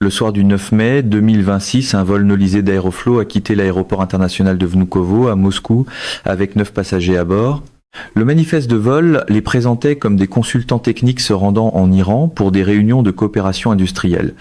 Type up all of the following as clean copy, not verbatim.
Le soir du 9 mai 2026, un vol Nolisé d'Aeroflot a quitté l'aéroport international de Vnukovo à Moscou avec 9 passagers à bord. Le manifeste de vol les présentait comme des consultants techniques se rendant en Iran pour des réunions de coopération industrielle.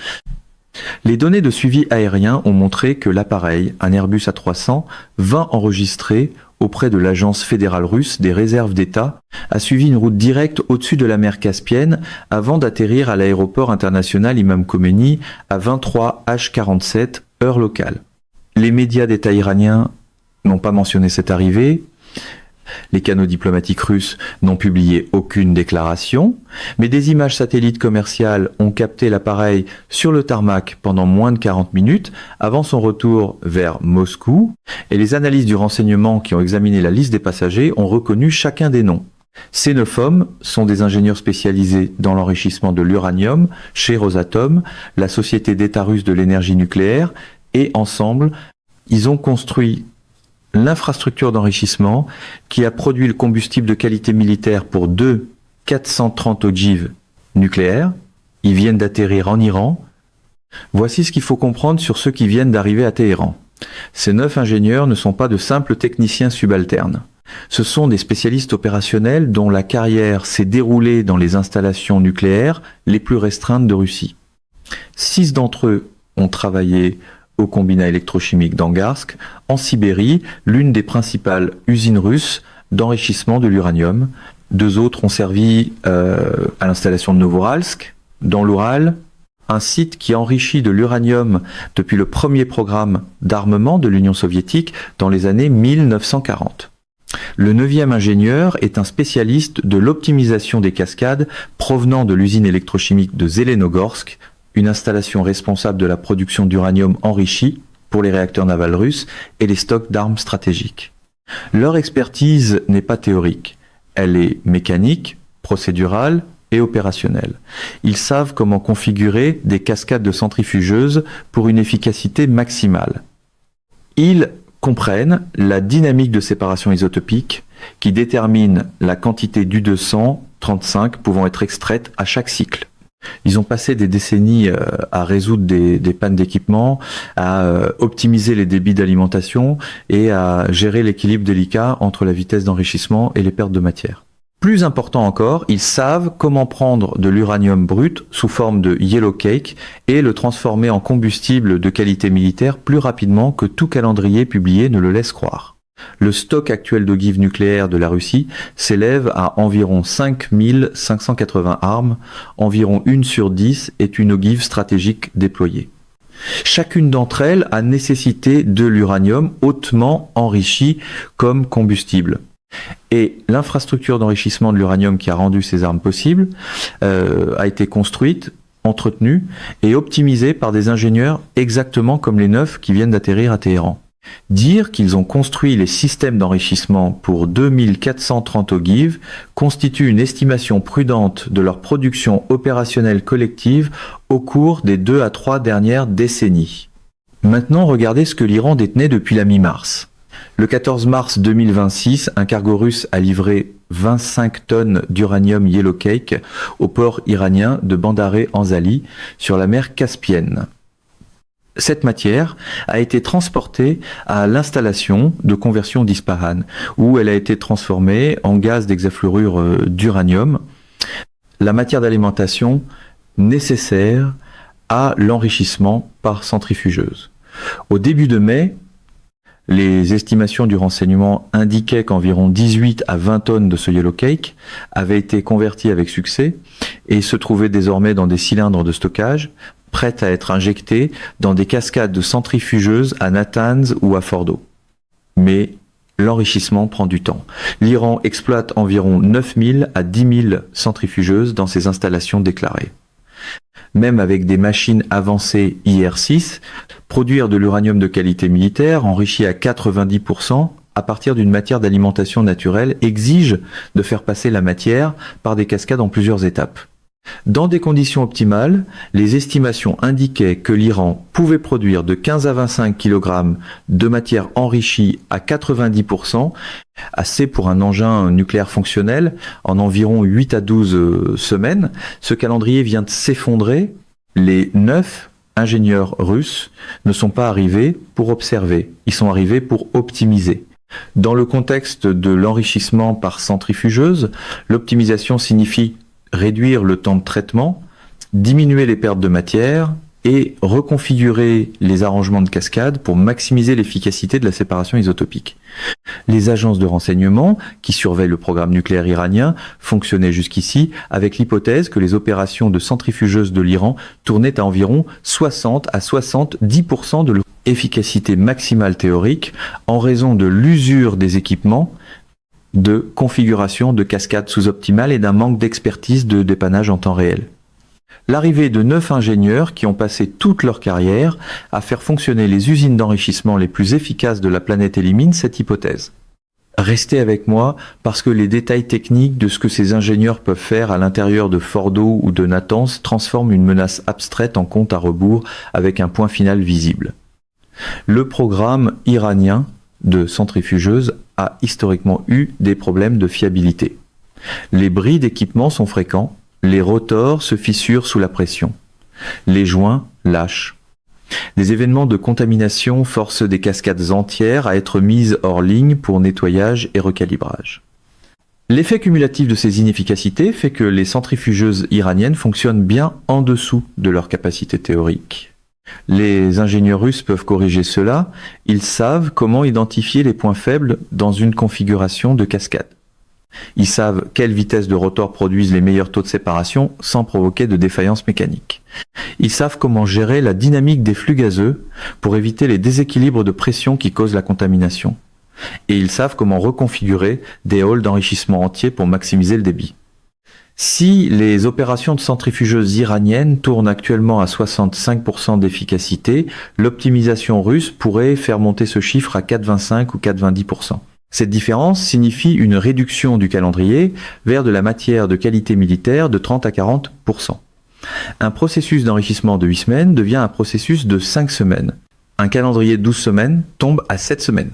Les données de suivi aérien ont montré que l'appareil, un Airbus A300, vint enregistrer auprès de l'agence fédérale russe des réserves d'État, a suivi une route directe au-dessus de la mer Caspienne avant d'atterrir à l'aéroport international Imam Khomeini à 23h47 heure locale. Les médias d'État iraniens n'ont pas mentionné cette arrivée. Les canaux diplomatiques russes n'ont publié aucune déclaration, mais des images satellites commerciales ont capté l'appareil sur le tarmac pendant moins de 40 minutes avant son retour vers Moscou, et les analystes du renseignement qui ont examiné la liste des passagers ont reconnu chacun des noms. Ces 9 hommes sont des ingénieurs spécialisés dans l'enrichissement de l'uranium chez Rosatom, la société d'État russe de l'énergie nucléaire, et ensemble, ils ont construit l'infrastructure d'enrichissement qui a produit le combustible de qualité militaire pour 2 430 ogives nucléaires. Ils viennent d'atterrir en Iran. Voici ce qu'il faut comprendre sur ceux qui viennent d'arriver à Téhéran. Ces 9 ingénieurs ne sont pas de simples techniciens subalternes. Ce sont des spécialistes opérationnels dont la carrière s'est déroulée dans les installations nucléaires les plus restreintes de Russie. 6 d'entre eux ont travaillé au combinat électrochimique d'Angarsk, en Sibérie, l'une des principales usines russes d'enrichissement de l'uranium. 2 autres ont servi à l'installation de Novoralsk, dans l'Oural, un site qui enrichit de l'uranium depuis le premier programme d'armement de l'Union soviétique dans les années 1940. Le 9e ingénieur est un spécialiste de l'optimisation des cascades provenant de l'usine électrochimique de Zelenogorsk, une installation responsable de la production d'uranium enrichi pour les réacteurs navals russes et les stocks d'armes stratégiques. Leur expertise n'est pas théorique, elle est mécanique, procédurale et opérationnelle. Ils savent comment configurer des cascades de centrifugeuses pour une efficacité maximale. Ils comprennent la dynamique de séparation isotopique qui détermine la quantité d'U235 pouvant être extraite à chaque cycle. Ils ont passé des décennies à résoudre des pannes d'équipement, à optimiser les débits d'alimentation et à gérer l'équilibre délicat entre la vitesse d'enrichissement et les pertes de matière. Plus important encore, ils savent comment prendre de l'uranium brut sous forme de yellow cake et le transformer en combustible de qualité militaire plus rapidement que tout calendrier publié ne le laisse croire. Le stock actuel d'ogives nucléaires de la Russie s'élève à environ 5580 armes, environ 1 sur 10 est une ogive stratégique déployée. Chacune d'entre elles a nécessité de l'uranium hautement enrichi comme combustible. Et l'infrastructure d'enrichissement de l'uranium qui a rendu ces armes possibles a été construite, entretenue et optimisée par des ingénieurs exactement comme les 9 qui viennent d'atterrir à Téhéran. Dire qu'ils ont construit les systèmes d'enrichissement pour 2430 ogives constitue une estimation prudente de leur production opérationnelle collective au cours des 2 à 3 dernières décennies. Maintenant, regardez ce que l'Iran détenait depuis la mi-mars. Le 14 mars 2026, un cargo russe a livré 25 tonnes d'uranium yellow cake au port iranien de Bandar-e Anzali sur la mer Caspienne. Cette matière a été transportée à l'installation de conversion d'Ispahan, où elle a été transformée en gaz d'hexafluorure d'uranium, la matière d'alimentation nécessaire à l'enrichissement par centrifugeuse. Au début de mai, les estimations du renseignement indiquaient qu'environ 18 à 20 tonnes de ce yellow cake avaient été converties avec succès et se trouvaient désormais dans des cylindres de stockage, prêtes à être injectées dans des cascades de centrifugeuses à Natanz ou à Fordo. Mais l'enrichissement prend du temps. L'Iran exploite environ 9000 à 10 000 centrifugeuses dans ses installations déclarées. Même avec des machines avancées IR6, produire de l'uranium de qualité militaire enrichi à 90% à partir d'une matière d'alimentation naturelle exige de faire passer la matière par des cascades en plusieurs étapes. Dans des conditions optimales, les estimations indiquaient que l'Iran pouvait produire de 15 à 25 kg de matière enrichie à 90%, assez pour un engin nucléaire fonctionnel, en environ 8 à 12 semaines. Ce calendrier vient de s'effondrer. Les 9 ingénieurs russes ne sont pas arrivés pour observer, ils sont arrivés pour optimiser. Dans le contexte de l'enrichissement par centrifugeuse, l'optimisation signifie réduire le temps de traitement, diminuer les pertes de matière et reconfigurer les arrangements de cascade pour maximiser l'efficacité de la séparation isotopique. Les agences de renseignement qui surveillent le programme nucléaire iranien fonctionnaient jusqu'ici avec l'hypothèse que les opérations de centrifugeuse de l'Iran tournaient à environ 60 à 70% de l'efficacité maximale théorique en raison de l'usure des équipements, de configuration de cascade sous-optimale et d'un manque d'expertise de dépannage en temps réel. L'arrivée de 9 ingénieurs qui ont passé toute leur carrière à faire fonctionner les usines d'enrichissement les plus efficaces de la planète élimine cette hypothèse. Restez avec moi parce que les détails techniques de ce que ces ingénieurs peuvent faire à l'intérieur de Fordo ou de Natanz transforment une menace abstraite en compte à rebours avec un point final visible. Le programme iranien de centrifugeuse a historiquement eu des problèmes de fiabilité. Les bris d'équipement sont fréquents. Les rotors se fissurent sous la pression. Les joints lâchent. Des événements de contamination forcent des cascades entières à être mises hors ligne pour nettoyage et recalibrage. L'effet cumulatif de ces inefficacités fait que les centrifugeuses iraniennes fonctionnent bien en dessous de leur capacité théorique. Les ingénieurs russes peuvent corriger cela, ils savent comment identifier les points faibles dans une configuration de cascade. Ils savent quelle vitesse de rotor produisent les meilleurs taux de séparation sans provoquer de défaillance mécanique. Ils savent comment gérer la dynamique des flux gazeux pour éviter les déséquilibres de pression qui causent la contamination. Et ils savent comment reconfigurer des halls d'enrichissement entiers pour maximiser le débit. Si les opérations de centrifugeuses iraniennes tournent actuellement à 65% d'efficacité, l'optimisation russe pourrait faire monter ce chiffre à 4,25 ou 4,20%. Cette différence signifie une réduction du calendrier vers de la matière de qualité militaire de 30 à 40%. Un processus d'enrichissement de 8 semaines devient un processus de 5 semaines. Un calendrier de 12 semaines tombe à 7 semaines.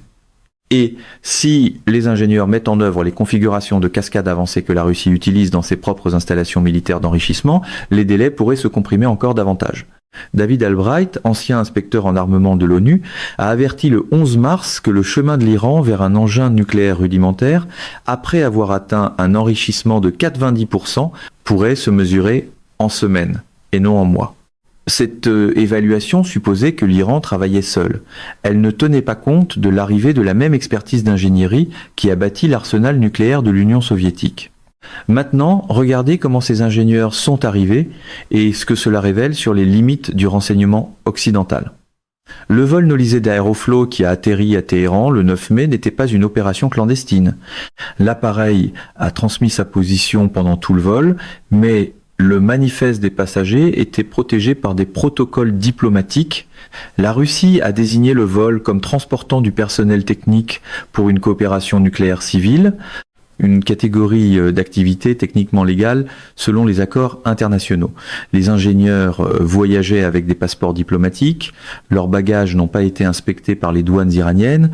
Et si les ingénieurs mettent en œuvre les configurations de cascade avancées que la Russie utilise dans ses propres installations militaires d'enrichissement, les délais pourraient se comprimer encore davantage. David Albright, ancien inspecteur en armement de l'ONU, a averti le 11 mars que le chemin de l'Iran vers un engin nucléaire rudimentaire, après avoir atteint un enrichissement de 90%, pourrait se mesurer en semaines et non en mois. Cette évaluation supposait que l'Iran travaillait seul. Elle ne tenait pas compte de l'arrivée de la même expertise d'ingénierie qui a bâti l'arsenal nucléaire de l'Union soviétique. Maintenant, regardez comment ces ingénieurs sont arrivés et ce que cela révèle sur les limites du renseignement occidental. Le vol nolisé d'Aeroflot qui a atterri à Téhéran le 9 mai n'était pas une opération clandestine. L'appareil a transmis sa position pendant tout le vol, mais le manifeste des passagers était protégé par des protocoles diplomatiques. La Russie a désigné le vol comme transportant du personnel technique pour une coopération nucléaire civile, une catégorie d'activité techniquement légale selon les accords internationaux. Les ingénieurs voyageaient avec des passeports diplomatiques, leurs bagages n'ont pas été inspectés par les douanes iraniennes,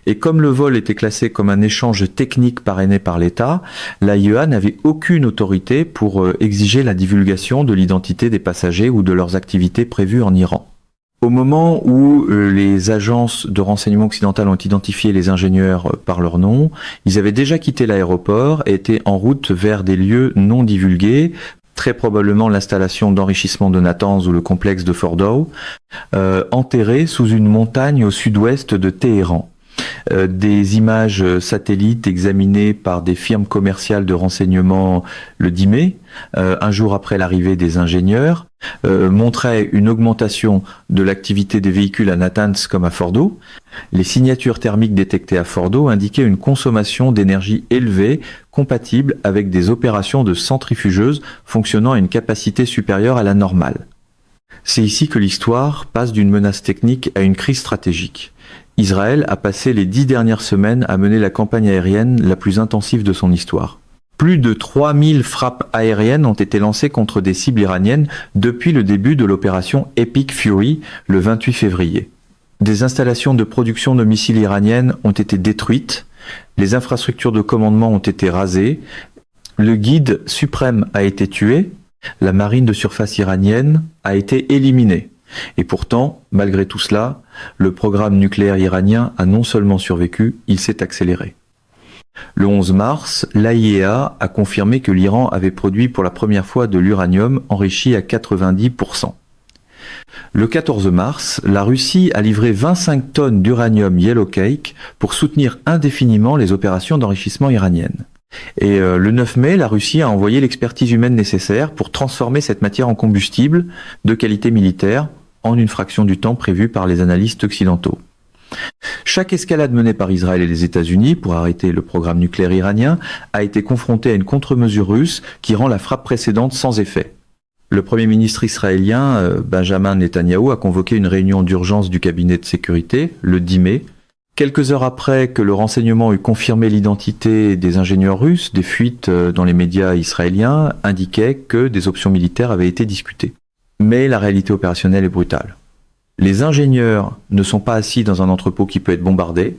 et comme le vol était classé comme un échange technique parrainé par l'État, l'AIEA n'avait aucune autorité pour exiger la divulgation de l'identité des passagers ou de leurs activités prévues en Iran. Au moment où les agences de renseignement occidentales ont identifié les ingénieurs par leur nom, ils avaient déjà quitté l'aéroport et étaient en route vers des lieux non divulgués, très probablement l'installation d'enrichissement de Natanz ou le complexe de Fordow, enterrés sous une montagne au sud-ouest de Téhéran. Des images satellites examinées par des firmes commerciales de renseignement le 10 mai, un jour après l'arrivée des ingénieurs, montraient une augmentation de l'activité des véhicules à Natanz comme à Fordow. Les signatures thermiques détectées à Fordow indiquaient une consommation d'énergie élevée compatible avec des opérations de centrifugeuses fonctionnant à une capacité supérieure à la normale. C'est ici que l'histoire passe d'une menace technique à une crise stratégique. Israël a passé les 10 dernières semaines à mener la campagne aérienne la plus intensive de son histoire. Plus de 3000 frappes aériennes ont été lancées contre des cibles iraniennes depuis le début de l'opération Epic Fury le 28 février. Des installations de production de missiles iraniennes ont été détruites, les infrastructures de commandement ont été rasées, le guide suprême a été tué, la marine de surface iranienne a été éliminée. Et pourtant, malgré tout cela, le programme nucléaire iranien a non seulement survécu, il s'est accéléré. Le 11 mars, l'AIEA a confirmé que l'Iran avait produit pour la première fois de l'uranium enrichi à 90%. Le 14 mars, la Russie a livré 25 tonnes d'uranium Yellowcake pour soutenir indéfiniment les opérations d'enrichissement iraniennes. Et le 9 mai, la Russie a envoyé l'expertise humaine nécessaire pour transformer cette matière en combustible de qualité militaire en une fraction du temps prévu par les analystes occidentaux. Chaque escalade menée par Israël et les États-Unis pour arrêter le programme nucléaire iranien a été confrontée à une contre-mesure russe qui rend la frappe précédente sans effet. Le Premier ministre israélien Benjamin Netanyahou a convoqué une réunion d'urgence du cabinet de sécurité le 10 mai. Quelques heures après que le renseignement eut confirmé l'identité des ingénieurs russes, des fuites dans les médias israéliens indiquaient que des options militaires avaient été discutées. Mais la réalité opérationnelle est brutale. Les ingénieurs ne sont pas assis dans un entrepôt qui peut être bombardé.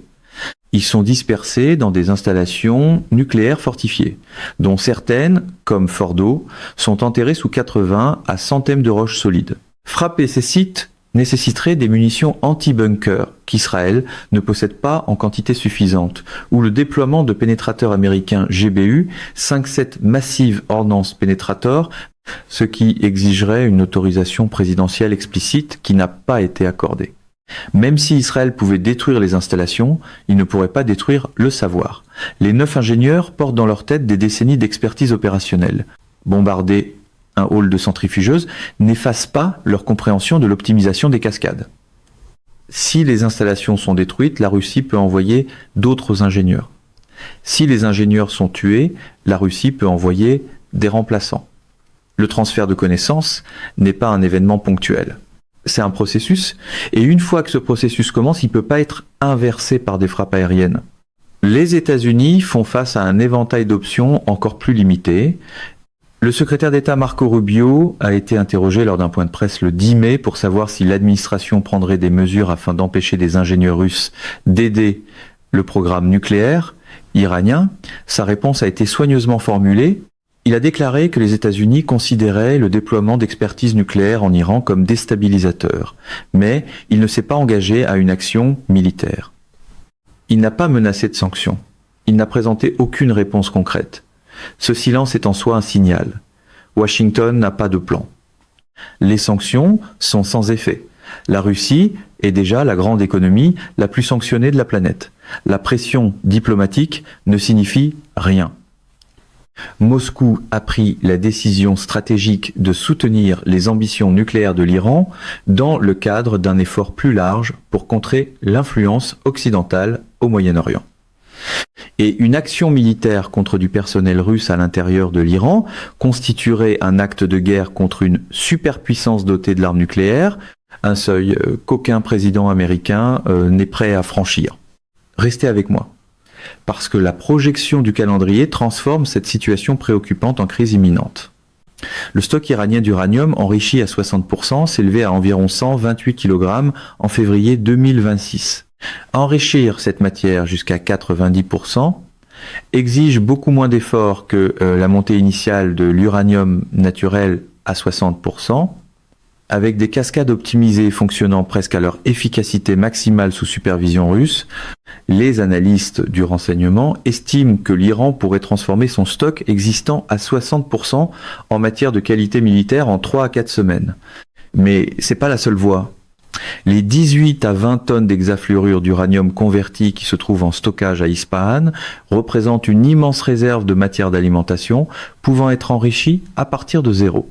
Ils sont dispersés dans des installations nucléaires fortifiées, dont certaines, comme Fordo, sont enterrées sous 80 à 100 thèmes de roches solides. Frapper ces sites nécessiterait des munitions anti-bunker qu'Israël ne possède pas en quantité suffisante, ou le déploiement de pénétrateurs américains GBU 5-7 Massive Ordnance Penetrator, ce qui exigerait une autorisation présidentielle explicite qui n'a pas été accordée. Même si Israël pouvait détruire les installations, il ne pourrait pas détruire le savoir. Les 9 ingénieurs portent dans leur tête des décennies d'expertise opérationnelle. Bombarder un hall de centrifugeuses n'efface pas leur compréhension de l'optimisation des cascades. Si les installations sont détruites, la Russie peut envoyer d'autres ingénieurs. Si les ingénieurs sont tués, la Russie peut envoyer des remplaçants. Le transfert de connaissances n'est pas un événement ponctuel. C'est un processus, et une fois que ce processus commence, il ne peut pas être inversé par des frappes aériennes. Les États-Unis font face à un éventail d'options encore plus limité. Le secrétaire d'État Marco Rubio a été interrogé lors d'un point de presse le 10 mai pour savoir si l'administration prendrait des mesures afin d'empêcher des ingénieurs russes d'aider le programme nucléaire iranien. Sa réponse a été soigneusement formulée. Il a déclaré que les États-Unis considéraient le déploiement d'expertise nucléaire en Iran comme déstabilisateur, mais il ne s'est pas engagé à une action militaire. Il n'a pas menacé de sanctions. Il n'a présenté aucune réponse concrète. Ce silence est en soi un signal. Washington n'a pas de plan. Les sanctions sont sans effet. La Russie est déjà la grande économie la plus sanctionnée de la planète. La pression diplomatique ne signifie rien. Moscou a pris la décision stratégique de soutenir les ambitions nucléaires de l'Iran dans le cadre d'un effort plus large pour contrer l'influence occidentale au Moyen-Orient. Et une action militaire contre du personnel russe à l'intérieur de l'Iran constituerait un acte de guerre contre une superpuissance dotée de l'arme nucléaire, un seuil qu'aucun président américain n'est prêt à franchir. Restez avec moi, parce que la projection du calendrier transforme cette situation préoccupante en crise imminente. Le stock iranien d'uranium enrichi à 60% s'élevait à environ 128 kg en février 2026. Enrichir cette matière jusqu'à 90% exige beaucoup moins d'efforts que la montée initiale de l'uranium naturel à 60%, avec des cascades optimisées fonctionnant presque à leur efficacité maximale sous supervision russe. Les analystes du renseignement estiment que l'Iran pourrait transformer son stock existant à 60% en matière de qualité militaire en 3 à 4 semaines. Mais c'est pas la seule voie. Les 18 à 20 tonnes d'hexafluorure d'uranium converti qui se trouvent en stockage à Ispahan représentent une immense réserve de matière d'alimentation pouvant être enrichie à partir de zéro.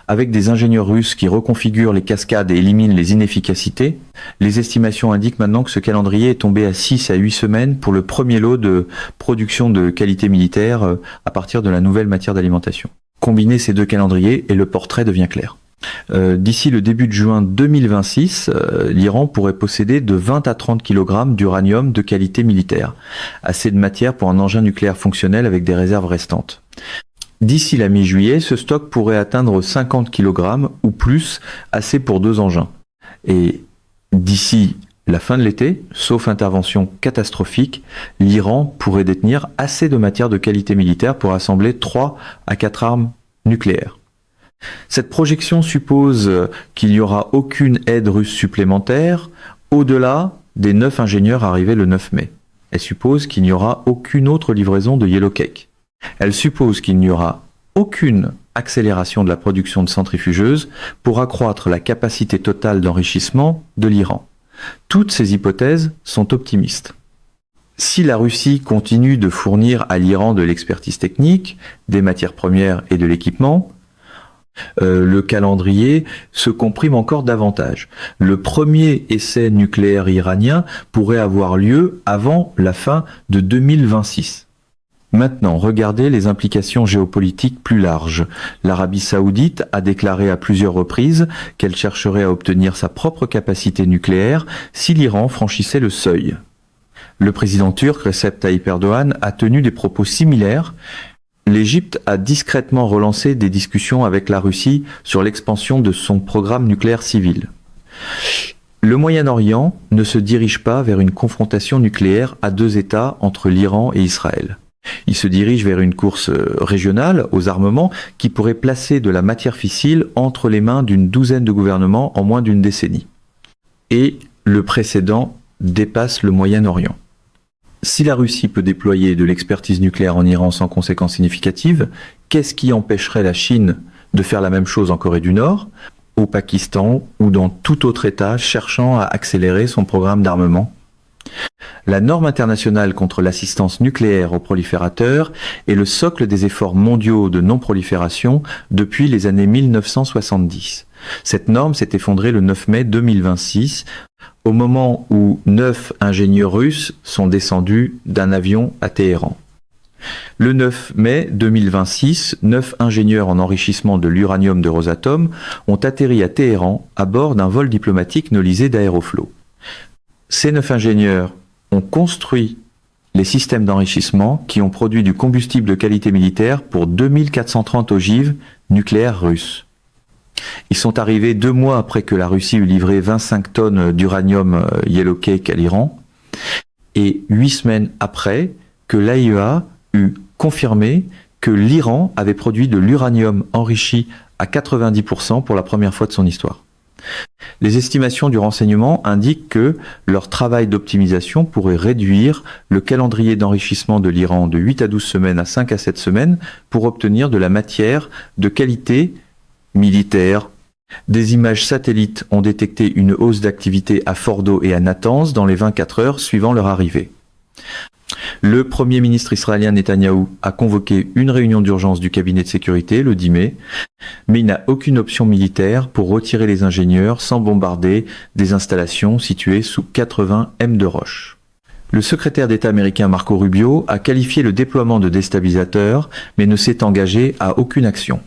Avec des ingénieurs russes qui reconfigurent les cascades et éliminent les inefficacités, les estimations indiquent maintenant que ce calendrier est tombé à 6 à 8 semaines pour le premier lot de production de qualité militaire à partir de la nouvelle matière d'alimentation. Combinez ces deux calendriers et le portrait devient clair. D'ici le début de juin 2026, l'Iran pourrait posséder de 20 à 30 kg d'uranium de qualité militaire, assez de matière pour un engin nucléaire fonctionnel avec des réserves restantes. D'ici la mi-juillet, ce stock pourrait atteindre 50 kg ou plus, assez pour 2 engins. Et d'ici la fin de l'été, sauf intervention catastrophique, l'Iran pourrait détenir assez de matière de qualité militaire pour assembler 3 à 4 armes nucléaires. Cette projection suppose qu'il n'y aura aucune aide russe supplémentaire au-delà des 9 ingénieurs arrivés le 9 mai. Elle suppose qu'il n'y aura aucune autre livraison de Yellow Cake. Elle suppose qu'il n'y aura aucune accélération de la production de centrifugeuses pour accroître la capacité totale d'enrichissement de l'Iran. Toutes ces hypothèses sont optimistes. Si la Russie continue de fournir à l'Iran de l'expertise technique, des matières premières et de l'équipement, le calendrier se comprime encore davantage. Le premier essai nucléaire iranien pourrait avoir lieu avant la fin de 2026. Maintenant, regardez les implications géopolitiques plus larges. L'Arabie Saoudite a déclaré à plusieurs reprises qu'elle chercherait à obtenir sa propre capacité nucléaire si l'Iran franchissait le seuil. Le président turc Recep Tayyip Erdogan a tenu des propos similaires. L'Égypte a discrètement relancé des discussions avec la Russie sur l'expansion de son programme nucléaire civil. Le Moyen-Orient ne se dirige pas vers une confrontation nucléaire à deux États entre l'Iran et Israël. Il se dirige vers une course régionale aux armements qui pourrait placer de la matière fissile entre les mains d'une douzaine de gouvernements en moins d'une décennie. Et le précédent dépasse le Moyen-Orient. Si la Russie peut déployer de l'expertise nucléaire en Iran sans conséquences significatives, qu'est-ce qui empêcherait la Chine de faire la même chose en Corée du Nord, au Pakistan ou dans tout autre État cherchant à accélérer son programme d'armement ? La norme internationale contre l'assistance nucléaire aux proliférateurs est le socle des efforts mondiaux de non-prolifération depuis les années 1970. Cette norme s'est effondrée le 9 mai 2026, au moment où 9 ingénieurs russes sont descendus d'un avion à Téhéran. Le 9 mai 2026, 9 ingénieurs en enrichissement de l'uranium de Rosatom ont atterri à Téhéran à bord d'un vol diplomatique nolisé d'Aeroflot. Ces 9 ingénieurs ont construit les systèmes d'enrichissement qui ont produit du combustible de qualité militaire pour 2430 ogives nucléaires russes. Ils sont arrivés 2 mois après que la Russie eut livré 25 tonnes d'uranium Yellow Cake à l'Iran et 8 semaines après que l'AIEA eut confirmé que l'Iran avait produit de l'uranium enrichi à 90% pour la première fois de son histoire. Les estimations du renseignement indiquent que leur travail d'optimisation pourrait réduire le calendrier d'enrichissement de l'Iran de 8 à 12 semaines à 5 à 7 semaines pour obtenir de la matière de qualité militaire. Des images satellites ont détecté une hausse d'activité à Fordo et à Natanz dans les 24 heures suivant leur arrivée. Le Premier ministre israélien Netanyahou a convoqué une réunion d'urgence du cabinet de sécurité le 10 mai, mais il n'a aucune option militaire pour retirer les ingénieurs sans bombarder des installations situées sous 80 m de roche. Le secrétaire d'État américain Marco Rubio a qualifié le déploiement de déstabilisateurs, mais ne s'est engagé à aucune action.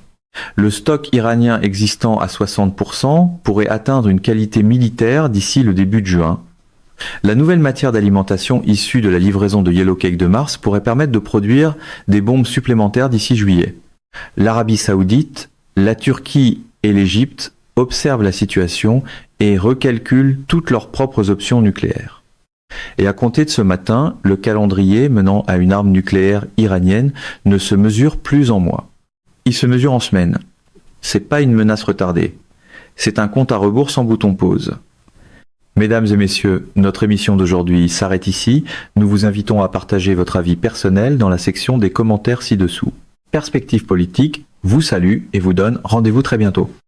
Le stock iranien existant à 60% pourrait atteindre une qualité militaire d'ici le début de juin. La nouvelle matière d'alimentation issue de la livraison de Yellow Cake de mars pourrait permettre de produire des bombes supplémentaires d'ici juillet. L'Arabie Saoudite, la Turquie et l'Égypte observent la situation et recalculent toutes leurs propres options nucléaires. Et à compter de ce matin, le calendrier menant à une arme nucléaire iranienne ne se mesure plus en mois. Il se mesure en semaines. C'est pas une menace retardée. C'est un compte à rebours sans bouton pause. Mesdames et messieurs, notre émission d'aujourd'hui s'arrête ici. Nous vous invitons à partager votre avis personnel dans la section des commentaires ci-dessous. Perspective politique vous salue et vous donne rendez-vous très bientôt.